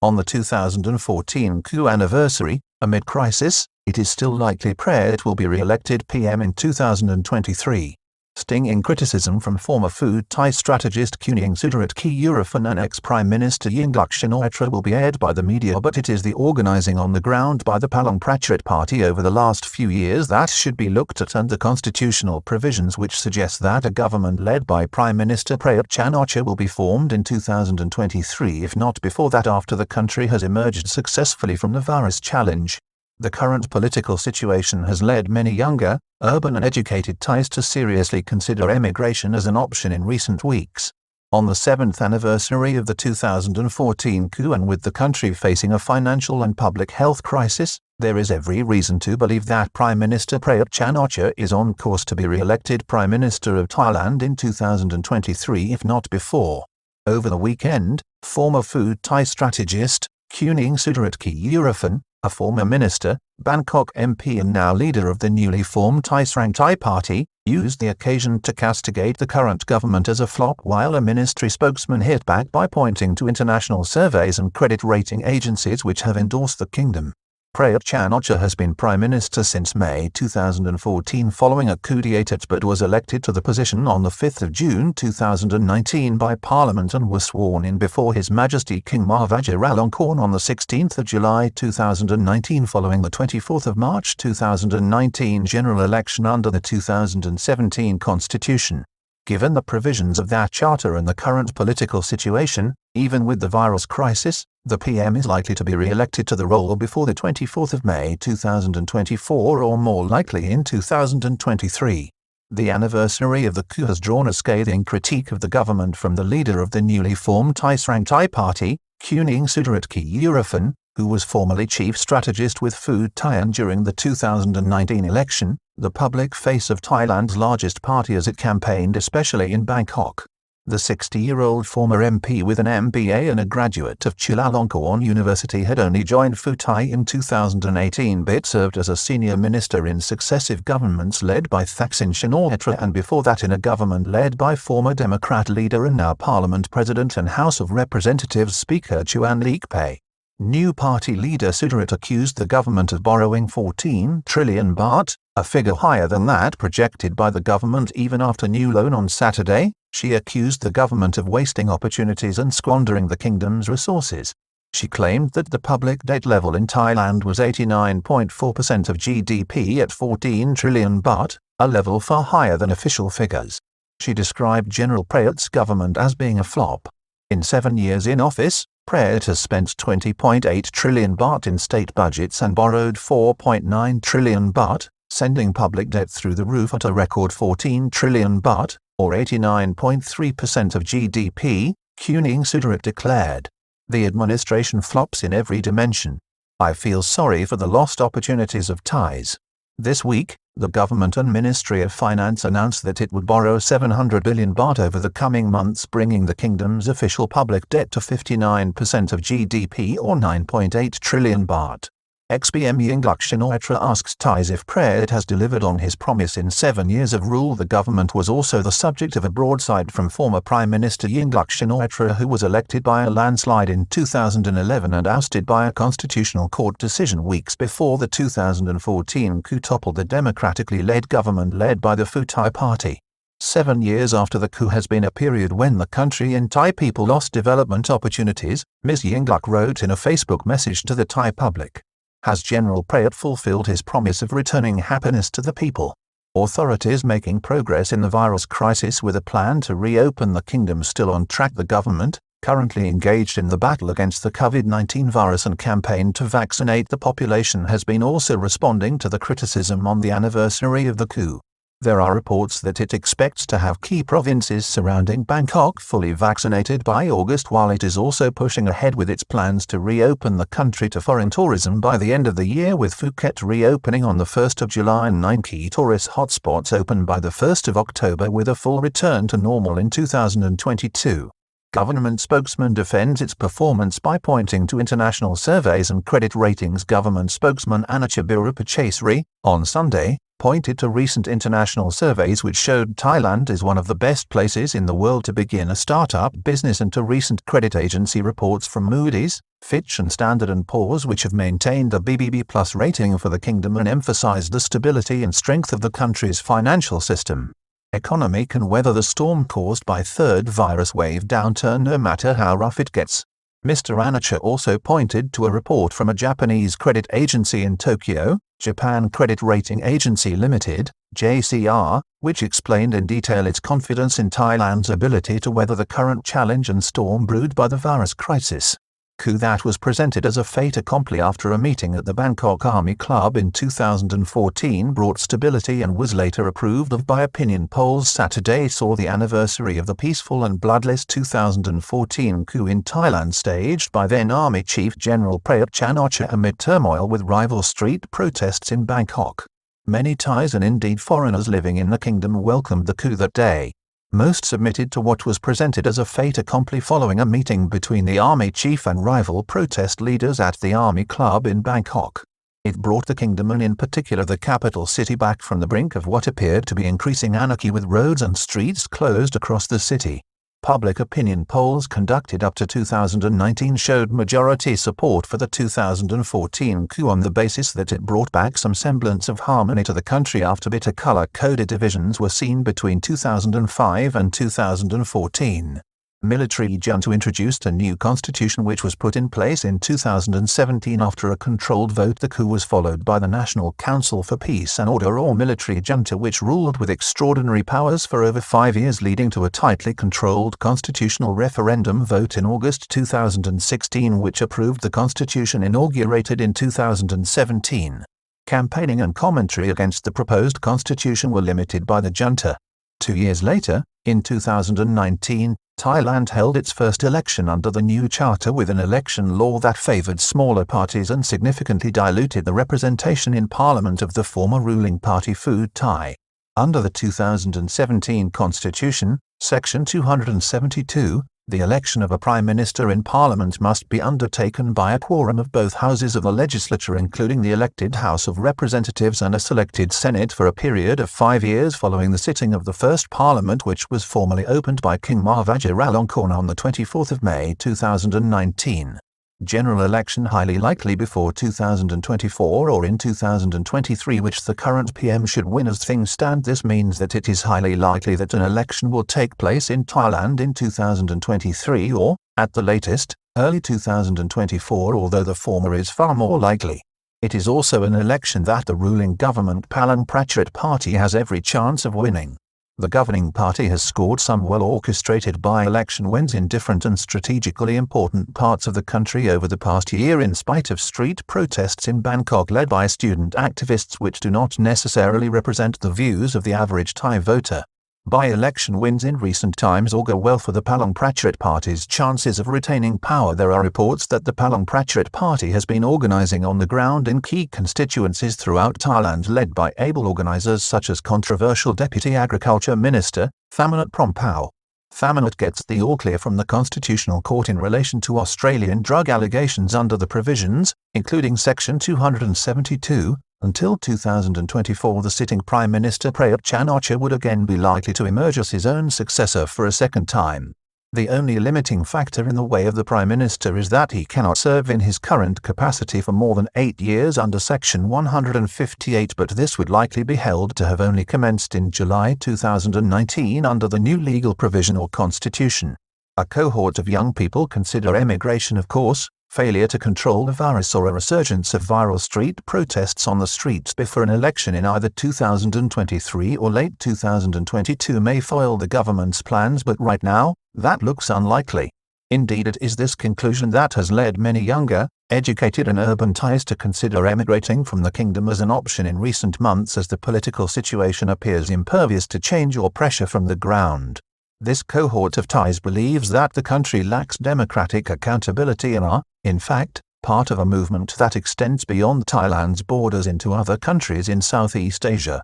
On the 2014 coup anniversary, amid crisis, it is still likely Prayut will be re-elected PM in 2023. Stinging criticism from former Pheu Thai strategist Khunying Sudarat Keyuraphan and ex-Prime Minister Yingluck Shinawatra will be aired by the media, but it is the organising on the ground by the Palang Pracharat Party over the last few years that should be looked at under constitutional provisions which suggest that a government led by Prime Minister Prayut Chan ocha will be formed in 2023, if not before that, after the country has emerged successfully from the virus challenge. The current political situation has led many younger, urban and educated Thais to seriously consider emigration as an option in recent weeks. On the 7th anniversary of the 2014 coup, and with the country facing a financial and public health crisis, there is every reason to believe that Prime Minister Prayut Chan ocha is on course to be re-elected Prime Minister of Thailand in 2023, if not before. Over the weekend, former Pheu Thai strategist Khunying Sudarat Keyuraphan, a former minister, Bangkok MP and now leader of the newly formed Pheu Thai Party, used the occasion to castigate the current government as a flop, while a ministry spokesman hit back by pointing to international surveys and credit rating agencies which have endorsed the kingdom. Prayut Chan ocha has been Prime Minister since May 2014 following a coup d'etat, but was elected to the position on the 5th of June 2019 by Parliament and was sworn in before His Majesty King Vajiralongkorn on the 16th of July 2019 following the 24th of March 2019 general election under the 2017 Constitution. Given the provisions of that charter and the current political situation, even with the virus crisis, the PM is likely to be re-elected to the role before the 24th of May 2024 or more likely in 2023. The anniversary of the coup has drawn a scathing critique of the government from the leader of the newly formed Pheu Thai Party, Khunying Sudarat Keyuraphan, who was formerly chief strategist with Pheu Thai and during the 2019 election, the public face of Thailand's largest party as it campaigned especially in Bangkok. The 60-year-old former MP with an MBA and a graduate of Chulalongkorn University had only joined Pheu Thai in 2018 but served as a senior minister in successive governments led by Thaksin Shinawatra, and before that in a government led by former Democrat leader and now Parliament President and House of Representatives Speaker Chuan Lik Pay. New party leader Sudarat accused the government of borrowing 14 trillion baht, a figure higher than that projected by the government even after new loan on Saturday. She accused the government of wasting opportunities and squandering the kingdom's resources. She claimed that the public debt level in Thailand was 89.4% of GDP at 14 trillion baht, a level far higher than official figures. She described General Prayut's government as being a flop. In 7 years in office, Prayut has spent 20.8 trillion baht in state budgets and borrowed 4.9 trillion baht, sending public debt through the roof at a record 14 trillion baht, or 89.3% of GDP, Khunying Sudarat declared. The administration flops in every dimension. I feel sorry for the lost opportunities of Thais. This week, the government and Ministry of Finance announced that it would borrow 700 billion baht over the coming months, bringing the kingdom's official public debt to 59% of GDP or 9.8 trillion baht. Ex-PM Yingluck Shinawatra asks Thais if Prayut has delivered on his promise in 7 years of rule. The government was also the subject of a broadside from former Prime Minister Yingluck Shinawatra, who was elected by a landslide in 2011 and ousted by a constitutional court decision weeks before the 2014 coup toppled the democratically led government led by the Pheu Thai Party. 7 years after the coup has been a period when the country and Thai people lost development opportunities, Ms. Yingluck wrote in a Facebook message to the Thai public. Has General Prayut fulfilled his promise of returning happiness to the people? Authorities making progress in the virus crisis with a plan to reopen the kingdom still on track. The government, currently engaged in the battle against the COVID-19 virus and campaign to vaccinate the population, has been also responding to the criticism on the anniversary of the coup. There are reports that it expects to have key provinces surrounding Bangkok fully vaccinated by August, while it is also pushing ahead with its plans to reopen the country to foreign tourism by the end of the year, with Phuket reopening on the 1st of July and 9 key tourist hotspots open by the 1st of October, with a full return to normal in 2022. Government spokesman defends its performance by pointing to international surveys and credit ratings. Government spokesman Anacha Birupachesri, on Sunday, pointed to recent international surveys which showed Thailand is one of the best places in the world to begin a startup business, and to recent credit agency reports from Moody's, Fitch and Standard & Poor's which have maintained a BBB+ rating for the kingdom and emphasized the stability and strength of the country's financial system. Economy can weather the storm caused by third virus wave downturn no matter how rough it gets. Mr. Yingluck also pointed to a report from a Japanese credit agency in Tokyo, Japan Credit Rating Agency Limited, JCR, which explained in detail its confidence in Thailand's ability to weather the current challenge and storm brewed by the virus crisis. Coup that was presented as a fait accompli after a meeting at the Bangkok Army Club in 2014 brought stability and was later approved of by opinion polls. Saturday saw the anniversary of the peaceful and bloodless 2014 coup in Thailand staged by then Army Chief General Prayut Chan ocha amid turmoil with rival street protests in Bangkok. Many Thais and indeed foreigners living in the kingdom welcomed the coup that day. Most submitted to what was presented as a fait accompli following a meeting between the army chief and rival protest leaders at the Army Club in Bangkok. It brought the kingdom and in particular the capital city back from the brink of what appeared to be increasing anarchy with roads and streets closed across the city. Public opinion polls conducted up to 2019 showed majority support for the 2014 coup on the basis that it brought back some semblance of harmony to the country after bitter color-coded divisions were seen between 2005 and 2014. Military junta introduced a new constitution which was put in place in 2017 after a controlled vote. The coup was followed by the National Council for Peace and Order or military junta which ruled with extraordinary powers for over 5 years, leading to a tightly controlled constitutional referendum vote in August 2016 which approved the constitution inaugurated in 2017. Campaigning and commentary against the proposed constitution were limited by the junta. 2 years later, in 2019, Thailand held its first election under the new charter with an election law that favored smaller parties and significantly diluted the representation in parliament of the former ruling party Pheu Thai. Under the 2017 constitution, section 272, the election of a prime minister in parliament must be undertaken by a quorum of both houses of the legislature including the elected House of Representatives and a selected Senate for a period of 5 years following the sitting of the first parliament which was formally opened by King Ma Vajiralongkorn on the 24th of May 2019. General election highly likely before 2024 or in 2023 which the current PM should win as things stand. This means that it is highly likely that an election will take place in Thailand in 2023 or, at the latest, early 2024, although the former is far more likely. It is also an election that the ruling government Palang Pracharat Party has every chance of winning. The governing party has scored some well-orchestrated by-election wins in different and strategically important parts of the country over the past year in spite of street protests in Bangkok led by student activists which do not necessarily represent the views of the average Thai voter. By-election wins in recent times augur well for the Palang Pracharat Party's chances of retaining power. There are reports that the Palang Pracharat Party has been organising on the ground in key constituencies throughout Thailand led by able organisers such as controversial Deputy Agriculture Minister, Thammanat Prompao. Thammanat gets the all clear from the Constitutional Court in relation to Australian drug allegations under the provisions, including Section 272, until 2024 the sitting Prime Minister Prayut Chan ocha would again be likely to emerge as his own successor for a second time. The only limiting factor in the way of the Prime Minister is that he cannot serve in his current capacity for more than 8 years under Section 158, but this would likely be held to have only commenced in July 2019 under the new legal provision or constitution. A cohort of young people consider emigration, of course, failure to control the virus or a resurgence of viral street protests on the streets before an election in either 2023 or late 2022 may foil the government's plans, but right now, that looks unlikely. Indeed, it is this conclusion that has led many younger, educated and urban Thais to consider emigrating from the kingdom as an option in recent months as the political situation appears impervious to change or pressure from the ground. This cohort of Thais believes that the country lacks democratic accountability and are, in fact, part of a movement that extends beyond Thailand's borders into other countries in Southeast Asia.